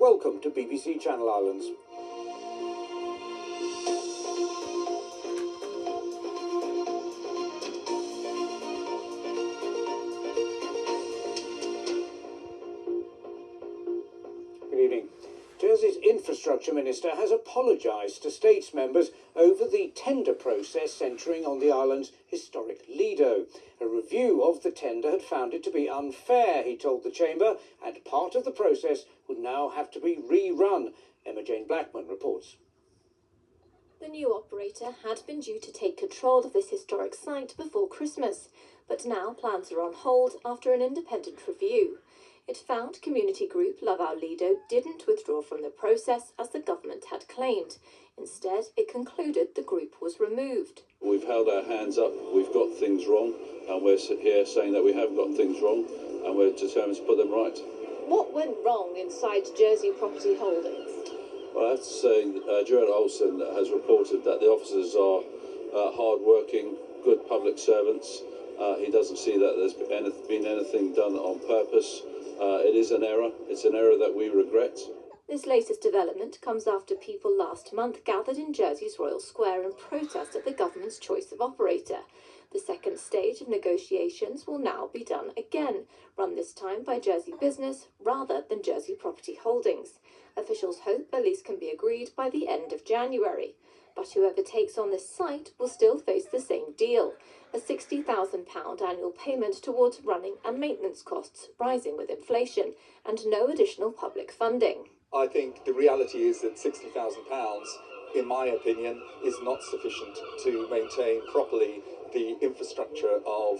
welcome to BBC Channel Islands. Good evening. Jersey's Infrastructure Minister has apologised to States members over the tender process centring on the island's historic Lido. A review of the tender had found it to be unfair, he told the Chamber, and part of the process would now have to be rerun. Emma Jane Blackman reports. The new operator had been due to take control of this historic site before Christmas, but now plans are on hold after an independent review. It found community group Love Our Lido didn't withdraw from the process as the government had claimed. Instead, it concluded the group was removed. We've held our hands up, we've got things wrong, and we're here saying that we have got things wrong, and we're determined to put them right. What went wrong inside Jersey Property Holdings? Well, I have to say, Gerard Olsen has reported that the officers are hard-working, good public servants. He doesn't see that there's been anything done on purpose. It is an error. It's an error that we regret. This latest development comes after people last month gathered in Jersey's Royal Square in protest at the government's choice of operator. The second stage of negotiations will now be done again, run this time by Jersey Business rather than Jersey Property Holdings. Officials hope a lease can be agreed by the end of January. But whoever takes on this site will still face the same deal, a £60,000 annual payment towards running and maintenance costs rising with inflation, and no additional public funding. I think the reality is that £60,000, in my opinion, is not sufficient to maintain properly the infrastructure of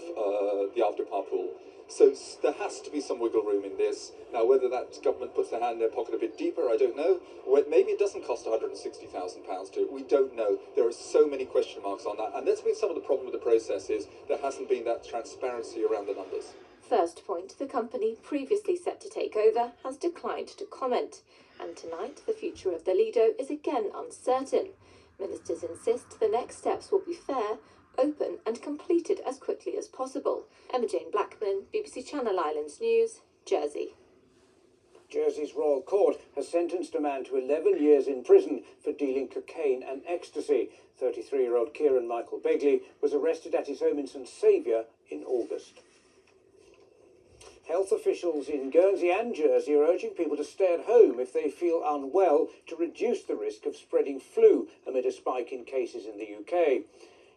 the after-park pool. So there has to be some wiggle room in this. Now, whether that government puts their hand in their pocket a bit deeper, I don't know. Or maybe it doesn't cost £160,000 to it. We don't know. There are so many question marks on that. And that's been some of the problem with the process is there hasn't been that transparency around the numbers. First Point, the company previously set to take over, has declined to comment. And tonight, the future of the Lido is again uncertain. Ministers insist the next steps will be fair, open and completed as quickly as possible. Emma Jane Blackman, BBC Channel Islands News, Jersey. Jersey's Royal Court has sentenced a man to 11 years in prison for dealing cocaine and ecstasy. 33-year-old Kieran Michael Begley was arrested at his home in St Saviour in August. Health officials in Guernsey and Jersey are urging people to stay at home if they feel unwell to reduce the risk of spreading flu amid a spike in cases in the UK.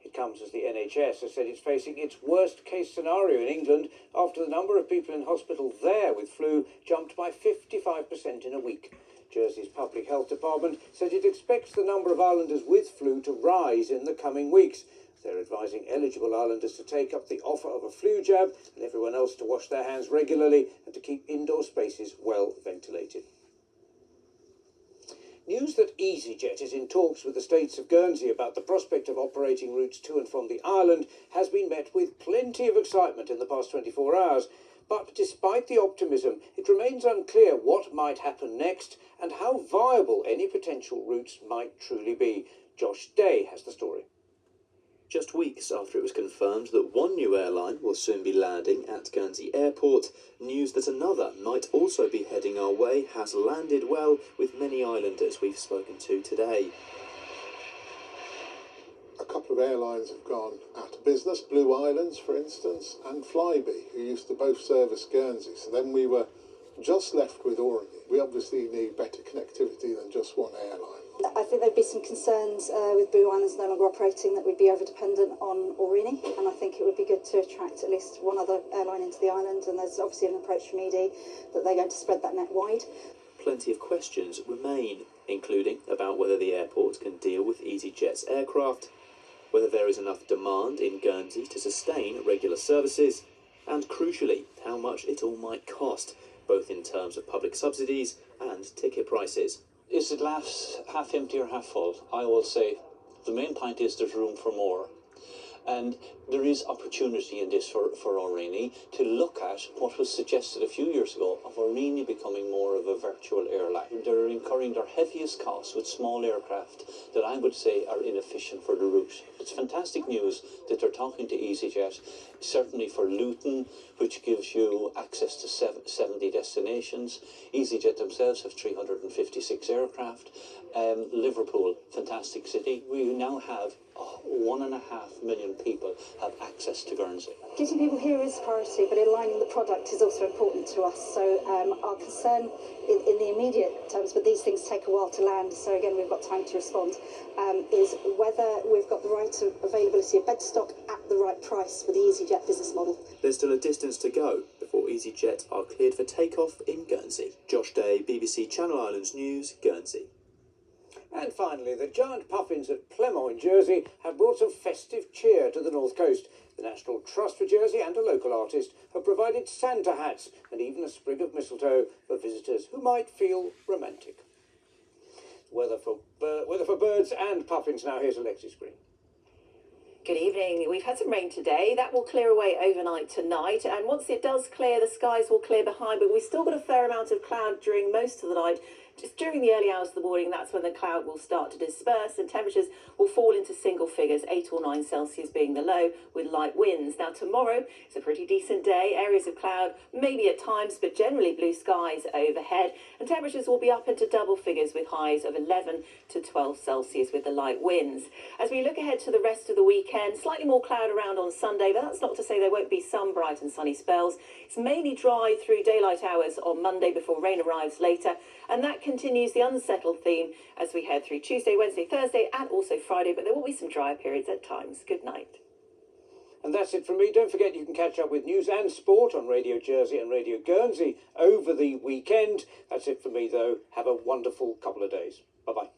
It comes as the NHS has said it's facing its worst-case scenario in England after the number of people in hospital there with flu jumped by 55% in a week. Jersey's Public Health Department said it expects the number of islanders with flu to rise in the coming weeks. They're advising eligible islanders to take up the offer of a flu jab and everyone else to wash their hands regularly and to keep indoor spaces well ventilated. News that EasyJet is in talks with the states of Guernsey about the prospect of operating routes to and from the island has been met with plenty of excitement in the past 24 hours. But despite the optimism, it remains unclear what might happen next and how viable any potential routes might truly be. Josh Day has the story. Just weeks after it was confirmed that one new airline will soon be landing at Guernsey Airport, news that another might also be heading our way has landed well with many islanders we've spoken to today. A couple of airlines have gone out of business, Blue Islands for instance, and Flybe, who used to both service Guernsey. So then we were just left with Orly. We obviously need better connectivity than just one airline. I think there'd be some concerns with Blue Islands no longer operating that we'd be over-dependent on Aurigny, and I think it would be good to attract at least one other airline into the island, and there's obviously an approach from ED that they're going to spread that net wide. Plenty of questions remain, including about whether the airport can deal with EasyJet's aircraft, whether there is enough demand in Guernsey to sustain regular services, and crucially, how much it all might cost, both in terms of public subsidies and ticket prices. Is the glass half empty or half full? I will say the main point is there's room for more. And there is opportunity in this for Aurigny to look at what was suggested a few years ago of Aurigny becoming more of a virtual airline. They're incurring their heaviest costs with small aircraft that I would say are inefficient for the route. It's fantastic news that they're talking to EasyJet, certainly for Luton, which gives you access to 70 destinations. EasyJet themselves have 356 aircraft. Liverpool, fantastic city. We now have 1.5 million people have access to Guernsey. Getting people here is a priority, but aligning the product is also important to us. So our concern in the immediate terms, but these things take a while to land, so again we've got time to respond, is whether we've got the right availability of bed stock at the right price for the EasyJet business model. There's still a distance to go before EasyJet are cleared for takeoff in Guernsey. Josh Day, BBC Channel Islands News, Guernsey. And finally, the giant puffins at Plymouth in Jersey have brought some festive cheer to the North Coast. The National Trust for Jersey and a local artist have provided Santa hats and even a sprig of mistletoe for visitors who might feel romantic. Weather for birds and puffins now. Here's Alexis Green. Good evening. We've had some rain today. That will clear away overnight tonight, and once it does clear, the skies will clear behind, but we've still got a fair amount of cloud during most of the night. Just during the early hours of the morning, that's when the cloud will start to disperse and temperatures will fall into single figures, 8 or 9 Celsius being the low, with light winds. Now tomorrow is a pretty decent day, areas of cloud maybe at times, but generally blue skies overhead, and temperatures will be up into double figures with highs of 11 to 12 Celsius with the light winds. As we look ahead to the rest of the weekend, slightly more cloud around on Sunday, but that's not to say there won't be some bright and sunny spells. It's mainly dry through daylight hours on Monday before rain arrives later, and that continues the unsettled theme as we head through Tuesday, Wednesday, Thursday and also Friday, but there will be some drier periods at times. Good night. And that's it from me. Don't forget you can catch up with news and sport on Radio Jersey and Radio Guernsey over the weekend. That's it from me though. Have a wonderful couple of days. Bye-bye.